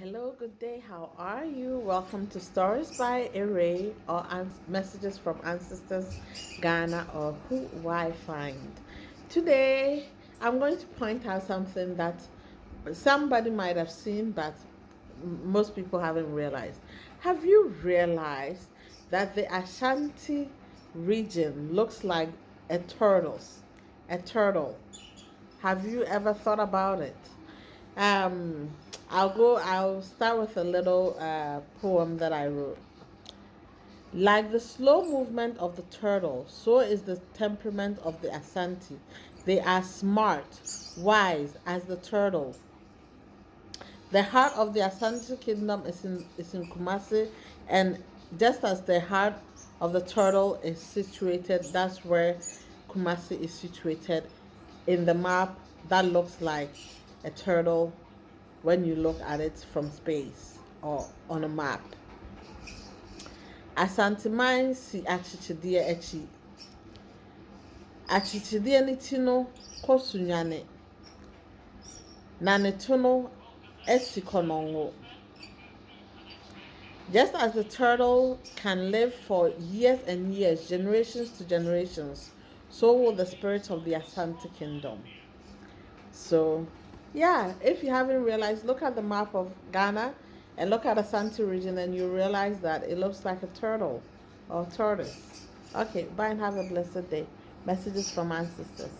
Hello, good day. How are you? Welcome to Stories by Array or Messages from Ancestors Ghana or Who I Find. Today, I'm going to point out something that somebody might have seen, but most people haven't realized. Have you realized that the Ashanti region looks like a turtle? A turtle. Have you ever thought about it? Um, I'll start with a little poem that I wrote. Like the slow movement of the turtle, so is the temperament of the Asante. They are smart, wise as the turtle. The heart of the Asante Kingdom is in Kumasi, and just as the heart of the turtle is situated, that's where Kumasi is situated in the map that looks like a turtle when you look at it from space or on a map. Asanteman si achichidie echi. Achichidie ni ti no kɔ sunyane. Na ne to no esi kɔnɔngo. Just as the turtle can live for years and years, generations to generations, so will the spirit of the Asante Kingdom. So, yeah, if you haven't realized, look at the map of Ghana and look at the Asante region, and you realize that it looks like a turtle or tortoise. Okay, bye and have a blessed day. Messages from ancestors.